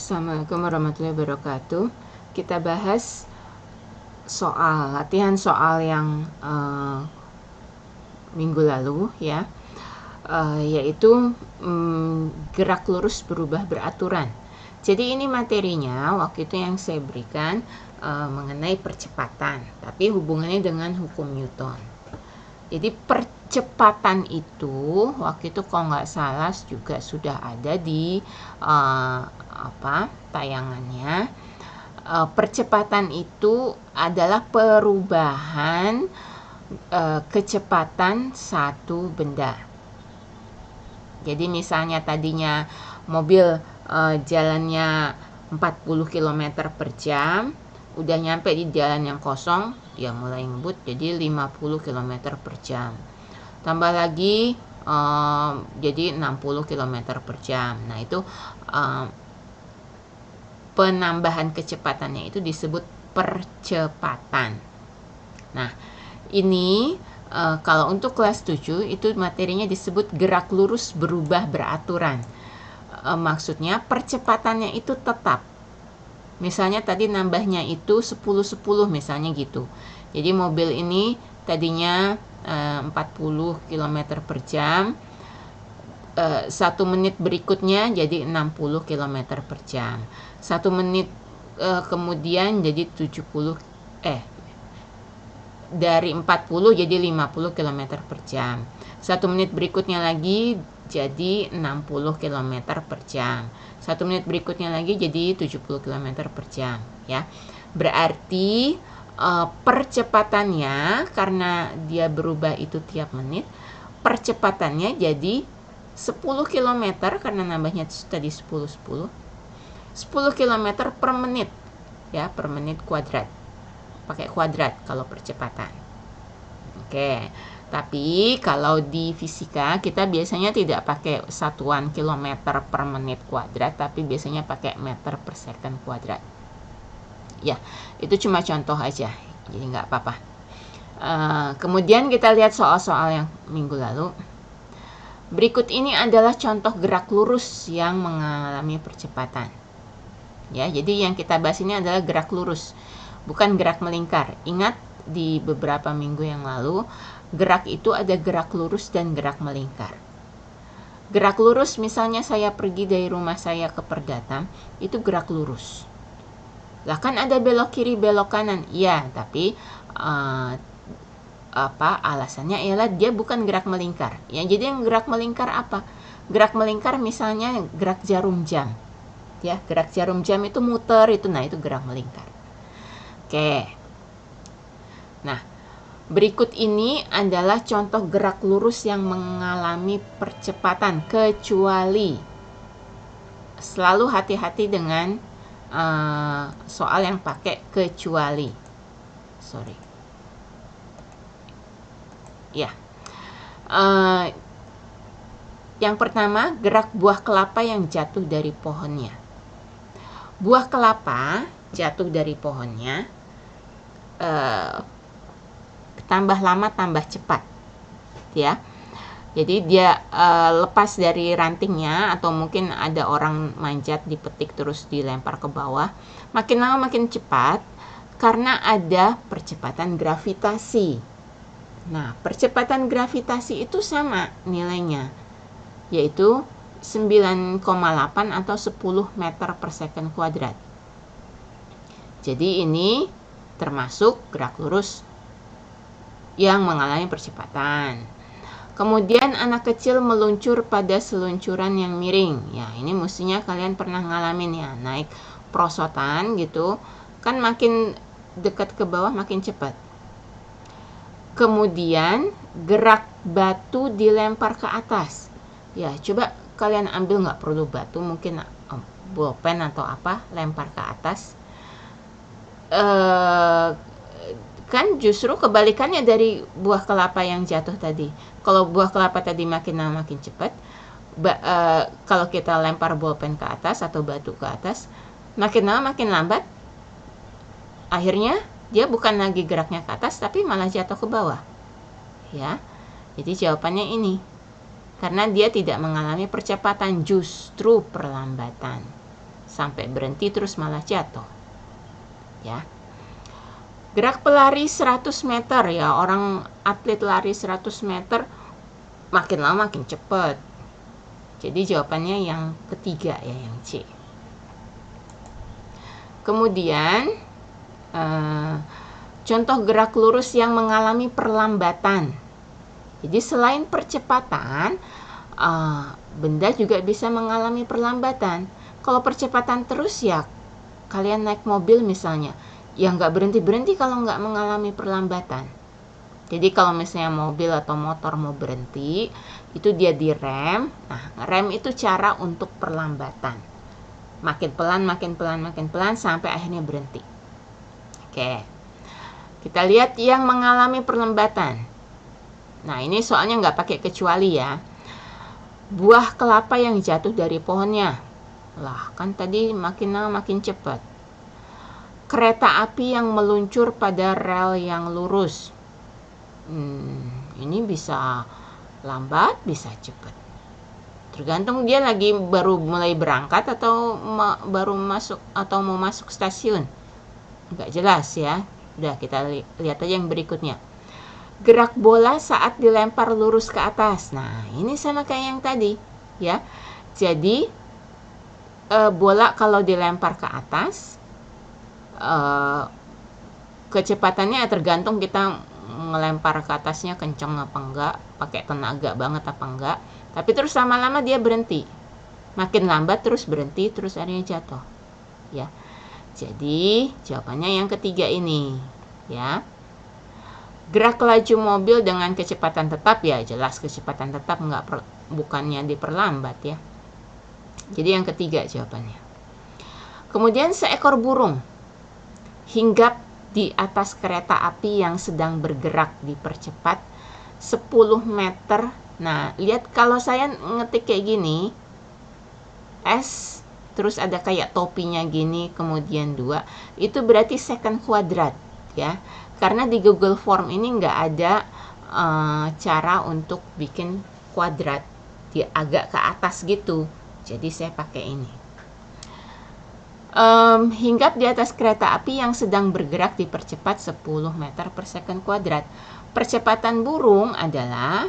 Assalamualaikum warahmatullahi wabarakatuh. Kita bahas latihan soal yang minggu lalu ya, yaitu gerak lurus berubah beraturan. Jadi ini materinya waktu itu yang saya berikan mengenai percepatan, tapi hubungannya dengan hukum Newton. Jadi percepatan itu waktu itu kalau nggak salah juga sudah ada di tayangannya. Percepatan itu adalah perubahan kecepatan satu benda. Jadi misalnya tadinya mobil jalannya 40 km per jam, udah nyampe di jalan yang kosong, dia mulai ngebut jadi 50 km per jam. Tambah lagi jadi 60 km per jam. Nah, itu penambahan kecepatannya itu disebut percepatan. Nah, ini kalau untuk kelas 7 itu materinya disebut gerak lurus berubah beraturan. Maksudnya percepatannya itu tetap. Misalnya tadi nambahnya itu 10-10 misalnya gitu. Jadi mobil ini tadinya 40 km per jam, 1 menit berikutnya jadi 60 km per jam. 1 menit kemudian jadi 70 dari 40 jadi 50 km per jam. 1 menit berikutnya lagi jadi 60 km per jam. 1 menit berikutnya lagi jadi 70 km per jam ya. Berarti percepatannya karena dia berubah itu tiap menit, percepatannya jadi 10 km karena nambahnya tadi 10 km per menit ya, per menit kuadrat. Pakai kuadrat kalau percepatan. Oke. Tapi kalau di fisika kita biasanya tidak pakai satuan kilometer per menit kuadrat, tapi biasanya pakai meter per second kuadrat. Ya, itu cuma contoh aja, jadi nggak apa-apa. Kemudian kita lihat soal-soal yang minggu lalu. Berikut ini adalah contoh gerak lurus yang mengalami percepatan. Ya, jadi yang kita bahas ini adalah gerak lurus, bukan gerak melingkar. Ingat di beberapa minggu yang lalu, gerak itu ada gerak lurus dan gerak melingkar. Gerak lurus misalnya saya pergi dari rumah saya ke Perdata, itu gerak lurus. Lah kan ada belok kiri, belok kanan. Iya, tapi alasannya ialah dia bukan gerak melingkar. Ya, jadi yang gerak melingkar apa? Gerak melingkar misalnya gerak jarum jam. Ya, gerak jarum jam itu muter itu, nah itu gerak melingkar. Oke. Nah, berikut ini adalah contoh gerak lurus yang mengalami percepatan, kecuali selalu hati-hati dengan soal yang pakai kecuali. Ya. Yang pertama, gerak buah kelapa yang jatuh dari pohonnya. Buah kelapa jatuh dari pohonnya, tambah lama tambah cepat ya. Jadi dia lepas dari rantingnya, atau mungkin ada orang manjat dipetik terus dilempar ke bawah, makin lama makin cepat karena ada percepatan gravitasi. Nah, percepatan gravitasi itu sama nilainya, yaitu 9,8 atau 10 meter per second kuadrat. Jadi ini termasuk gerak lurus yang mengalami percepatan. Kemudian anak kecil meluncur pada seluncuran yang miring. Ya, ini mestinya kalian pernah ngalamin ya, naik prosotan gitu, kan makin dekat ke bawah makin cepat. Kemudian gerak batu dilempar ke atas. Ya, coba kalian ambil, nggak perlu batu, mungkin bolpen atau apa, lempar ke atas. Kan justru kebalikannya dari buah kelapa yang jatuh tadi. Kalau buah kelapa tadi makin lama makin cepat, kalau kita lempar bolpen ke atas atau batu ke atas, makin lama makin lambat. Akhirnya dia bukan lagi geraknya ke atas, tapi malah jatuh ke bawah. Ya, jadi jawabannya ini. Karena dia tidak mengalami percepatan, justru perlambatan. sampai berhenti terus malah jatuh. Ya. Gerak pelari 100 meter ya, orang atlet lari 100 meter makin lama makin cepat. Jadi jawabannya yang ketiga ya, yang C. Kemudian contoh gerak lurus yang mengalami perlambatan. Jadi selain percepatan, benda juga bisa mengalami perlambatan. Kalau percepatan terus ya, kalian naik mobil misalnya, ya nggak berhenti-berhenti kalau nggak mengalami perlambatan. Jadi kalau misalnya mobil atau motor mau berhenti, itu dia direm. Nah, rem itu cara untuk perlambatan. Makin pelan, makin pelan, makin pelan, sampai akhirnya berhenti. Oke. Kita lihat yang mengalami perlambatan. Nah, ini soalnya nggak pakai kecuali ya. Buah kelapa yang jatuh dari pohonnya. Lah, kan tadi makin lama makin cepat. Kereta api yang meluncur pada rel yang lurus. Ini bisa lambat, bisa cepat. Tergantung dia lagi baru mulai berangkat atau baru masuk atau mau masuk stasiun. Nggak jelas ya. Udah, kita lihat aja yang berikutnya. Gerak bola saat dilempar lurus ke atas. Nah, ini sama kayak yang tadi ya. Jadi bola kalau dilempar ke atas, kecepatannya tergantung kita ngelempar ke atasnya kencang apa enggak, pakai tenaga banget apa enggak. Tapi terus lama-lama dia berhenti, makin lambat terus berhenti, terus akhirnya jatuh ya. Jadi jawabannya yang ketiga ini ya. Gerak laju mobil dengan kecepatan tetap, ya jelas kecepatan tetap, bukannya diperlambat ya. Jadi yang ketiga jawabannya. Kemudian seekor burung hinggap di atas kereta api yang sedang bergerak, dipercepat 10 meter. Nah, lihat kalau saya ngetik kayak gini, S, terus ada kayak topinya gini, kemudian 2, itu berarti second kuadrat ya. Karena di Google Form ini nggak ada cara untuk bikin kuadrat, dia agak ke atas gitu. Jadi saya pakai ini. Hinggap di atas kereta api yang sedang bergerak dipercepat 10 meter per second kuadrat. Percepatan burung adalah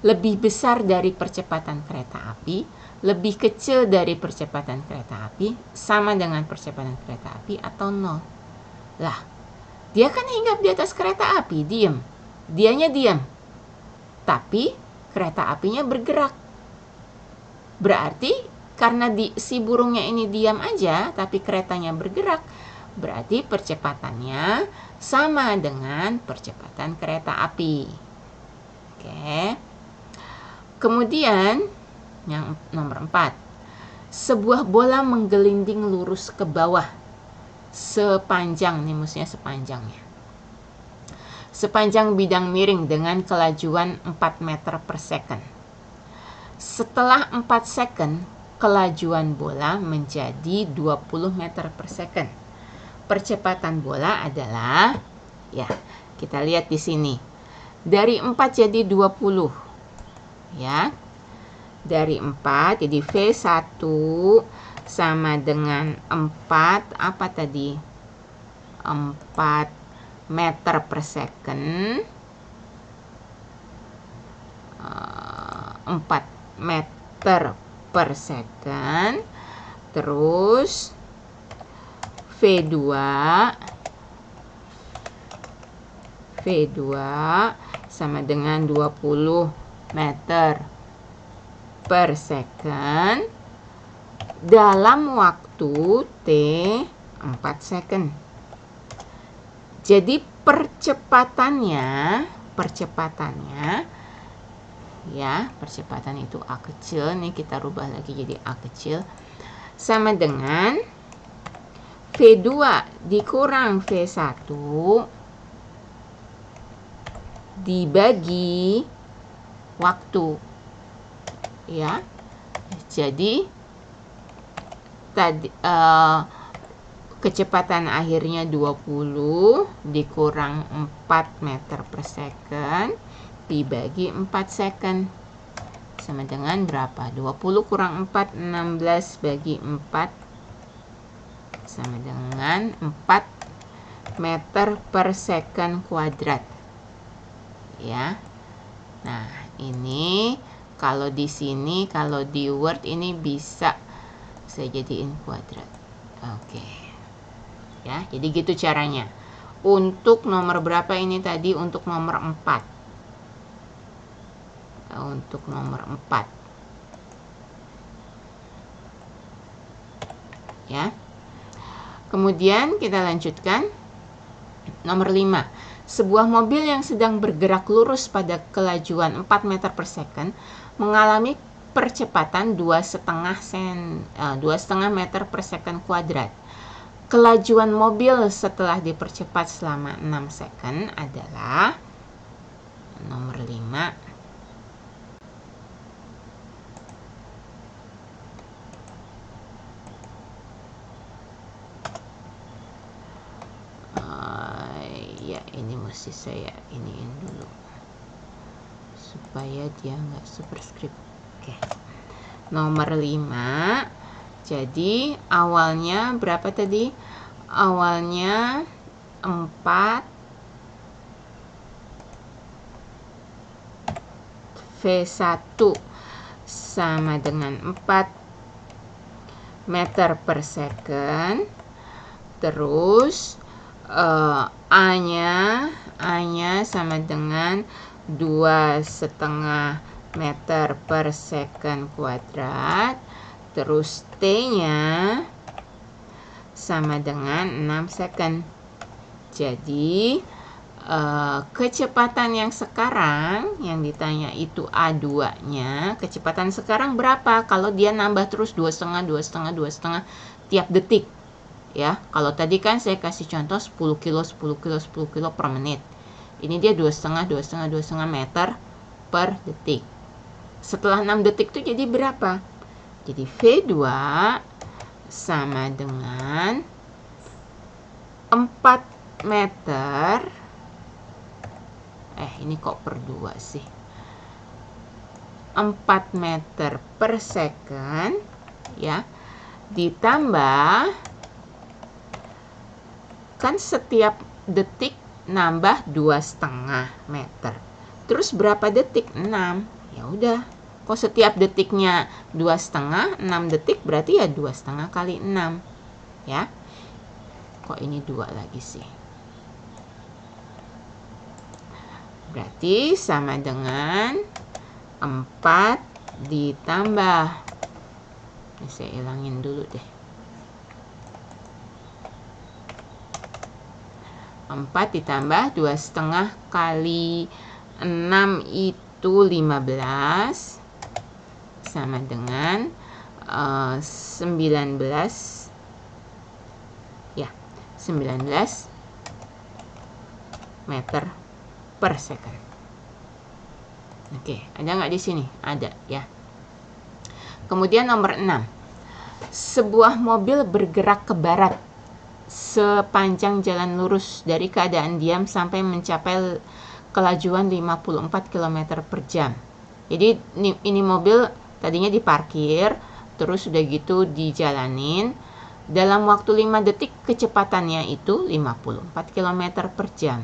lebih besar dari percepatan kereta api, lebih kecil dari percepatan kereta api, sama dengan percepatan kereta api, atau 0. Lah, dia kan hinggap di atas kereta api, diam. Dianya diam. Tapi kereta apinya bergerak. Berarti karena si burungnya ini diam aja, tapi keretanya bergerak, berarti percepatannya sama dengan percepatan kereta api. Oke. Kemudian, yang nomor 4. Sebuah bola menggelinding lurus ke bawah sepanjang, nih maksudnya sepanjangnya. Sepanjang bidang miring dengan kelajuan 4 meter per second. Setelah 4 second, kelajuan bola menjadi 20 meter per second. Percepatan bola adalah, ya, kita lihat di sini. Dari 4 jadi 20. Ya. Dari 4 jadi V1 sama dengan 4 apa tadi? 4 meter per second. 4 meter per second, terus V2 sama dengan 20 meter per second dalam waktu T 4 second. Jadi percepatannya ya, percepatan itu A kecil, nih kita rubah lagi jadi A kecil, sama dengan V2 dikurang V1 dibagi waktu ya. Jadi tadi kecepatan akhirnya 20 dikurang 4 meter per second dibagi 4 second. sama dengan berapa? 20 kurang 4, 16 bagi 4 sama dengan 4 meter per second kuadrat. Ya. Nah, ini kalau di sini, kalau di Word ini bisa saya jadiin kuadrat. Oke. Ya, jadi gitu caranya. Untuk nomor berapa ini tadi? Untuk nomor 4. Untuk nomor 4. Ya. Kemudian kita lanjutkan. Nomor 5. Sebuah mobil yang sedang bergerak lurus pada kelajuan 4 meter per second mengalami percepatan 2,5 meter per second kuadrat. Kelajuan mobil setelah dipercepat selama 6 second adalah nomor 5. Ya, ini mesti saya iniin dulu supaya dia nggak superscript. Oke. Nomor 5. Jadi awalnya berapa tadi? Awalnya 4 V1 sama dengan 4 meter per second. Terus A-nya sama dengan 2,5 meter per second kuadrat. Terus T-nya sama dengan 6 second. Jadi kecepatan yang sekarang yang ditanya itu A2-nya, kecepatan sekarang berapa? Kalau dia nambah terus 2,5 tiap detik. Ya, kalau tadi kan saya kasih contoh 10 kilo per menit. Ini dia 2,5 meter per detik. Setelah 6 detik itu jadi berapa? Jadi V2 sama dengan 4 meter. Ini kok per 2 sih? 4 meter per second, ya. Ditambah, kan setiap detik nambah 2,5 meter. Terus berapa detik? 6. Ya udah. Kok setiap detiknya 2,5, 6 detik berarti ya 2,5 kali 6. Ya. Kok ini 2 lagi sih? Berarti sama dengan 4 ditambah. Ini saya hilangin dulu deh. 4 ditambah 2,5 kali 6 itu 15 sama dengan 19, ya, 19 meter per second. Oke, ada nggak di sini? Ada, ya. Kemudian nomor 6. Sebuah mobil bergerak ke barat sepanjang jalan lurus dari keadaan diam sampai mencapai kelajuan 54 km per jam. Jadi ini mobil tadinya diparkir, terus udah gitu dijalanin. Dalam waktu 5 detik kecepatannya itu 54 km per jam.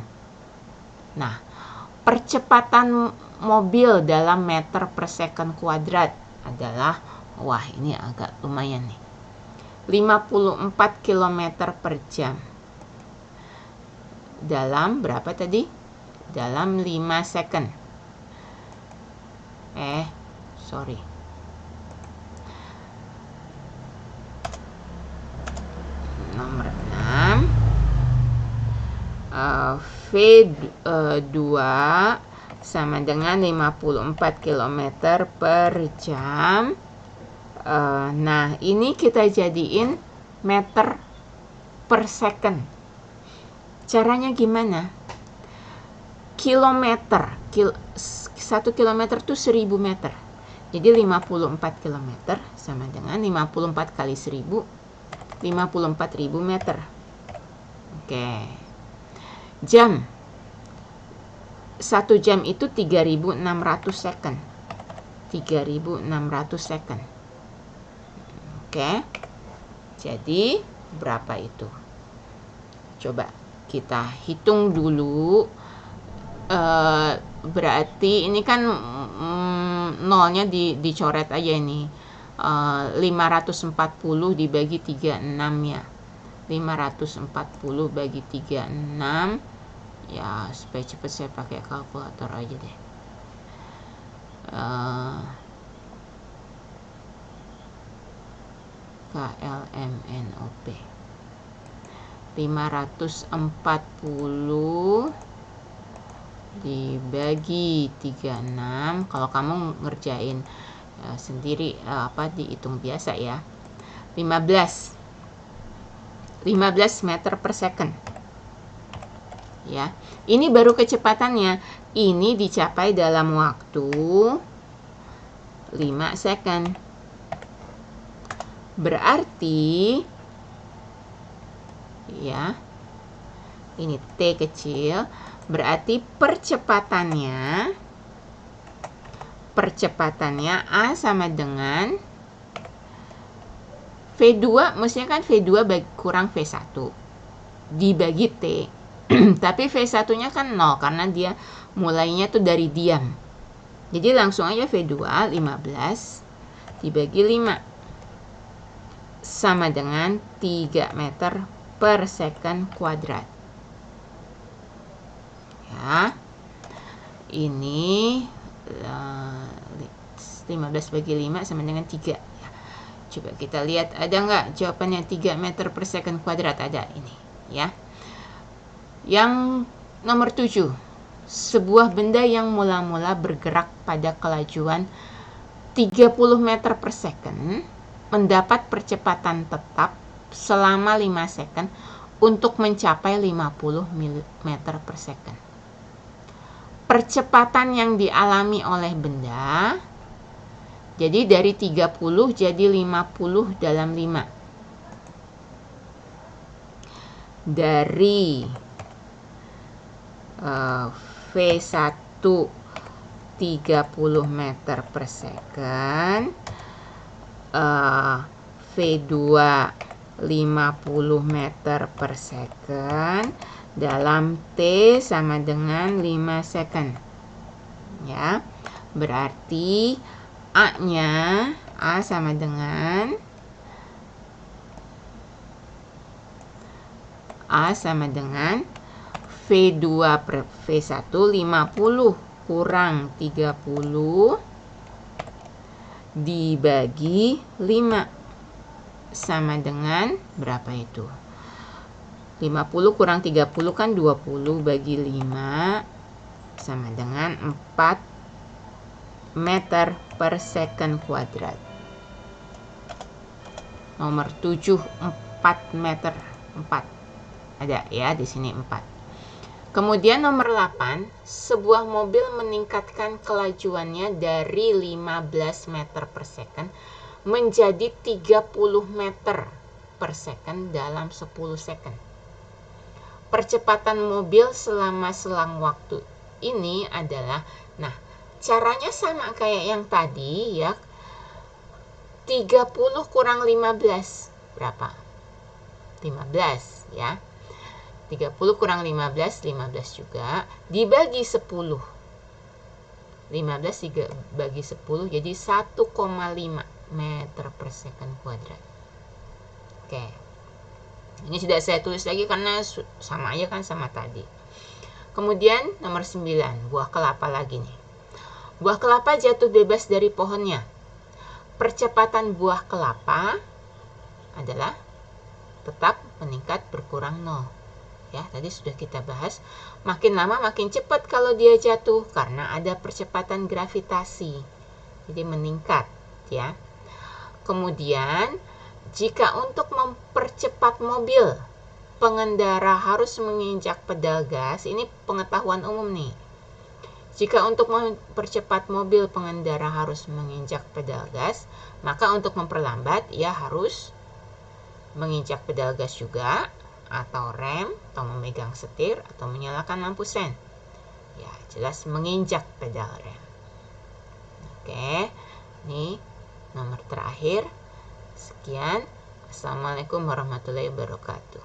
Nah, percepatan mobil dalam meter per second kuadrat adalah, wah ini agak lumayan nih, 54 km per jam. Dalam berapa tadi? Dalam 5 second. Sorry. Nomor 6. V2 sama dengan 54 km per jam. Nah, ini kita jadiin meter per second. Caranya gimana? Kilometer. 1 kilometer itu 1000 meter. Jadi 54 kilometer sama dengan 54 kali 1000, 54.000 meter. Oke. Jam. 1 jam itu 3.600 second. 3.600 second. Oke. Jadi berapa itu? Coba kita hitung dulu. Berarti ini kan nolnya dicoret aja ini. 540 dibagi 36 ya. 540 bagi 36 ya, supaya cepat saya pakai kalkulator aja deh. KLMNOP 540 dibagi 36. Kalau kamu ngerjain sendiri dihitung biasa ya. 15 meter per second. Ya. Ini baru kecepatannya. Ini dicapai dalam waktu 5 second. Berarti ya, ini T kecil, berarti percepatannya A sama dengan V2, mestinya kan V2 kurang V1 dibagi T. Tapi V1-nya kan 0 karena dia mulainya tuh dari diam. Jadi langsung aja V2 15 dibagi 5 sama dengan 3 meter per second kuadrat. Ya. Ini 15 bagi 5 sama dengan 3. Ya. Coba kita lihat ada nggak jawabannya 3 meter per second kuadrat. Ada ini ya. Yang nomor 7, sebuah benda yang mula-mula bergerak pada kelajuan 30 meter per second mendapat percepatan tetap selama 5 second untuk mencapai 50 meter per second. Percepatan yang dialami oleh benda, jadi dari 30 jadi 50 dalam 5. Dari V1 30 meter per second, V2 50 meter per second dalam T sama dengan 5 second. Ya. Berarti A sama dengan V2 per V1 50 kurang 30 dibagi 5 sama dengan berapa itu? 50 kurang 30 kan 20 bagi 5 sama dengan 4 meter per second kuadrat. Nomor 7 4 meter 4. Ada ya di sini 4. Kemudian nomor 8, sebuah mobil meningkatkan kelajuannya dari 15 meter per second menjadi 30 meter per second dalam 10 second. Percepatan mobil selama selang waktu ini adalah, nah, caranya sama kayak yang tadi ya. 30 kurang 15 berapa? 15 ya. 30 kurang 15, 15 juga, dibagi 10. 15 bagi 10, jadi 1,5 meter per second kuadrat. Oke. Ini sudah saya tulis lagi karena sama aja kan sama tadi. Kemudian nomor 9, buah kelapa lagi nih. Buah kelapa jatuh bebas dari pohonnya. Percepatan buah kelapa adalah tetap meningkat berkurang 0. Ya, tadi sudah kita bahas, makin lama makin cepat kalau dia jatuh karena ada percepatan gravitasi. Jadi meningkat, ya. Kemudian, jika untuk mempercepat mobil, pengendara harus menginjak pedal gas. Ini pengetahuan umum nih. Jika untuk mempercepat mobil, pengendara harus menginjak pedal gas, maka untuk memperlambat, ia harus menginjak pedal gas juga, atau rem, atau memegang setir, atau menyalakan lampu sen. Ya, jelas menginjak pedal rem. Oke, ini nomor terakhir. Sekian. Assalamualaikum warahmatullahi wabarakatuh.